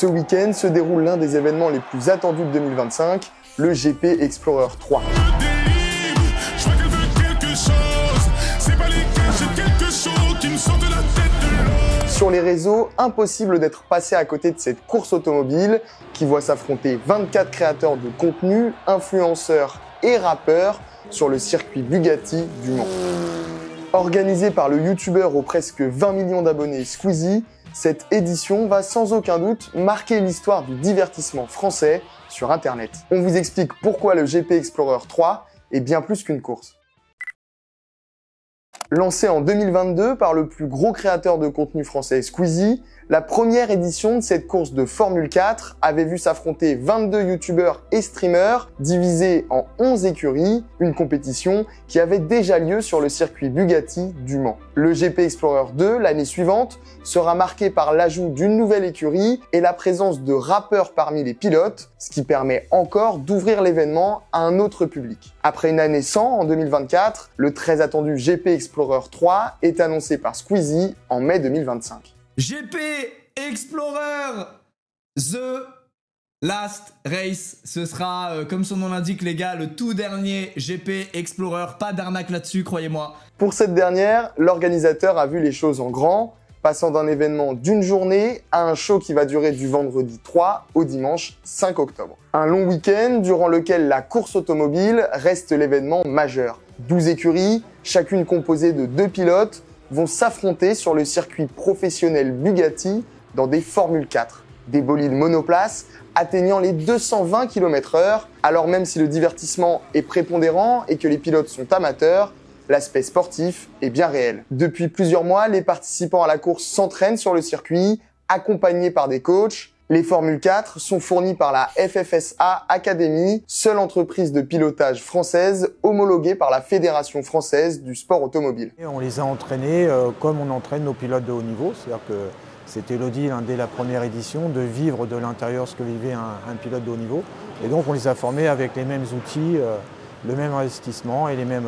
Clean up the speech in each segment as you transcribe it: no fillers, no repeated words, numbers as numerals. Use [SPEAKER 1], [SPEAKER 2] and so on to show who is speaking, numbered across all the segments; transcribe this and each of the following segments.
[SPEAKER 1] Ce week-end se déroule l'un des événements les plus attendus de 2025, le GP Explorer 3. Sur les réseaux, impossible d'être passé à côté de cette course automobile qui voit s'affronter 24 créateurs de contenu, influenceurs et rappeurs sur le circuit Bugatti du Mans. Organisée par le youtubeur aux presque 20 millions d'abonnés Squeezie, cette édition va sans aucun doute marquer l'histoire du divertissement français sur Internet. On vous explique pourquoi le GP Explorer 3 est bien plus qu'une course. Lancé en 2022 par le plus gros créateur de contenu français Squeezie, la première édition de cette course de Formule 4 avait vu s'affronter 22 youtubeurs et streamers divisés en 11 écuries, une compétition qui avait déjà lieu sur le circuit Bugatti du Mans. Le GP Explorer 2, l'année suivante, sera marqué par l'ajout d'une nouvelle écurie et la présence de rappeurs parmi les pilotes, ce qui permet encore d'ouvrir l'événement à un autre public. Après une année sans, en 2024, le très attendu GP Explorer 3 est annoncé par Squeezie en mai 2025.
[SPEAKER 2] GP Explorer The Last Race, ce sera, comme son nom l'indique les gars, le tout dernier GP Explorer, pas d'arnaque là-dessus, croyez-moi.
[SPEAKER 1] Pour cette dernière, l'organisateur a vu les choses en grand, passant d'un événement d'une journée à un show qui va durer du vendredi 3 au dimanche 5 octobre. Un long week-end durant lequel la course automobile reste l'événement majeur. 12 écuries, chacune composée de 2 pilotes, vont s'affronter sur le circuit professionnel Bugatti dans des Formule 4. Des bolides monoplaces atteignant les 220 km/h, alors même si le divertissement est prépondérant et que les pilotes sont amateurs, l'aspect sportif est bien réel. Depuis plusieurs mois, les participants à la course s'entraînent sur le circuit, accompagnés par des coachs. Les Formule 4 sont fournis par la FFSA Academy, seule entreprise de pilotage française homologuée par la Fédération française du sport automobile.
[SPEAKER 3] Et on les a entraînés comme on entraîne nos pilotes de haut niveau, c'est-à-dire que c'était Elodie dès la première édition de vivre de l'intérieur ce que vivait un pilote de haut niveau. Et donc on les a formés avec les mêmes outils, le même investissement et les mêmes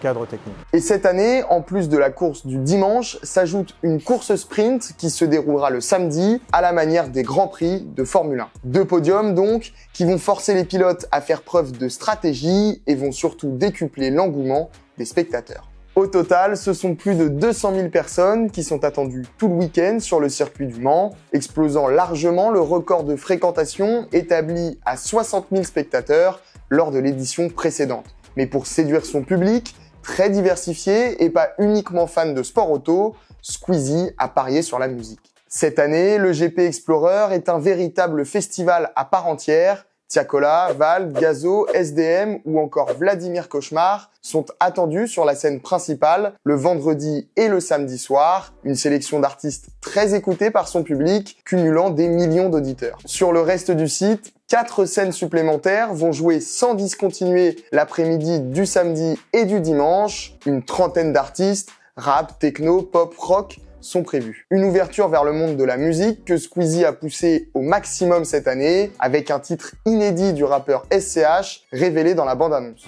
[SPEAKER 3] cadres techniques.
[SPEAKER 1] Et cette année, en plus de la course du dimanche, s'ajoute une course sprint qui se déroulera le samedi à la manière des Grands Prix de Formule 1. 2 podiums donc, qui vont forcer les pilotes à faire preuve de stratégie et vont surtout décupler l'engouement des spectateurs. Au total, ce sont plus de 200 000 personnes qui sont attendues tout le week-end sur le circuit du Mans, explosant largement le record de fréquentation établi à 60 000 spectateurs lors de l'édition précédente. Mais pour séduire son public, très diversifié et pas uniquement fan de sport auto, Squeezie a parié sur la musique. Cette année, le GP Explorer est un véritable festival à part entière. Tiakola, Vald, Gazo, SDM ou encore Vladimir Cauchemar sont attendus sur la scène principale le vendredi et le samedi soir, une sélection d'artistes très écoutés par son public, cumulant des millions d'auditeurs. Sur le reste du site, 4 scènes supplémentaires vont jouer sans discontinuer l'après-midi du samedi et du dimanche. Une trentaine d'artistes, rap, techno, pop, rock, sont prévus. Une ouverture vers le monde de la musique que Squeezie a poussé au maximum cette année, avec un titre inédit du rappeur SCH révélé dans la bande-annonce.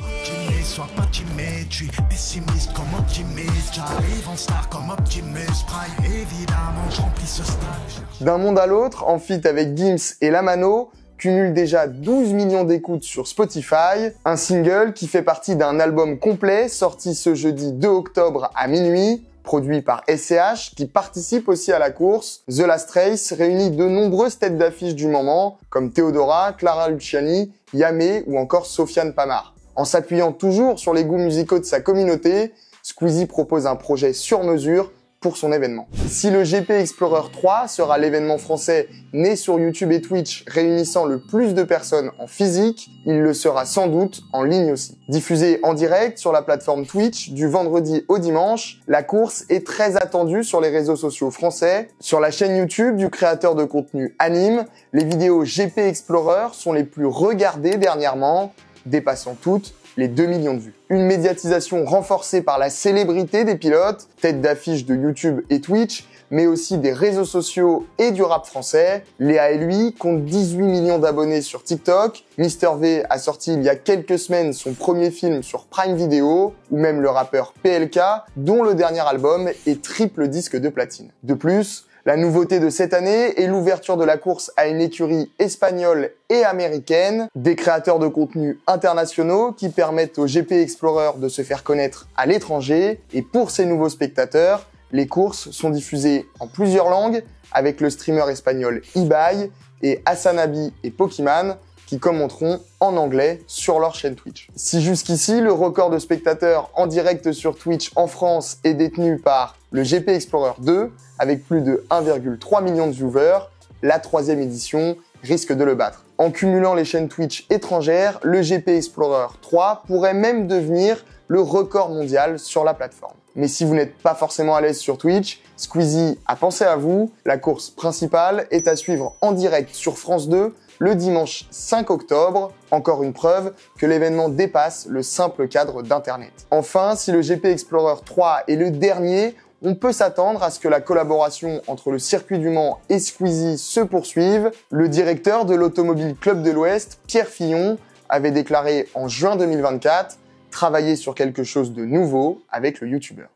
[SPEAKER 1] D'un monde à l'autre, en feat avec Gims et Lamano, cumule déjà 12 millions d'écoutes sur Spotify, un single qui fait partie d'un album complet sorti ce jeudi 2 octobre à minuit, produit par SCH, qui participe aussi à la course. The Last Race réunit de nombreuses têtes d'affiche du moment, comme Theodora, Clara Luciani, Yamé ou encore Sofiane Pamar. En s'appuyant toujours sur les goûts musicaux de sa communauté, Squeezie propose un projet sur mesure pour son événement. Si le GP Explorer 3 sera l'événement français né sur YouTube et Twitch réunissant le plus de personnes en physique, il le sera sans doute en ligne aussi. Diffusé en direct sur la plateforme Twitch du vendredi au dimanche, la course est très attendue sur les réseaux sociaux français. Sur la chaîne YouTube du créateur de contenu Anime, les vidéos GP Explorer sont les plus regardées dernièrement, dépassant toutes les 2 millions de vues. Une médiatisation renforcée par la célébrité des pilotes, tête d'affiche de YouTube et Twitch, mais aussi des réseaux sociaux et du rap français. Léa et lui comptent 18 millions d'abonnés sur TikTok. Mister V a sorti il y a quelques semaines son premier film sur Prime Video, ou même le rappeur PLK, dont le dernier album est triple disque de platine. De plus, La nouveauté de cette année est l'ouverture de la course à une écurie espagnole et américaine, des créateurs de contenu internationaux qui permettent au GP Explorer de se faire connaître à l'étranger. Et pour ces nouveaux spectateurs, les courses sont diffusées en plusieurs langues avec le streamer espagnol Ibai et Hasanabi et Pokémon qui commenteront en anglais sur leur chaîne Twitch. Si jusqu'ici, le record de spectateurs en direct sur Twitch en France est détenu par le GP Explorer 2, avec plus de 1,3 million de viewers, la 3e édition risque de le battre. En cumulant les chaînes Twitch étrangères, le GP Explorer 3 pourrait même devenir le record mondial sur la plateforme. Mais si vous n'êtes pas forcément à l'aise sur Twitch, Squeezie a pensé à vous. La course principale est à suivre en direct sur France 2 le dimanche 5 octobre, encore une preuve que l'événement dépasse le simple cadre d'Internet. Enfin, si le GP Explorer 3 est le dernier, on peut s'attendre à ce que la collaboration entre le circuit du Mans et Squeezie se poursuive. Le directeur de l'Automobile Club de l'Ouest, Pierre Fillon, avait déclaré en juin 2024 travailler sur quelque chose de nouveau avec le youtubeur.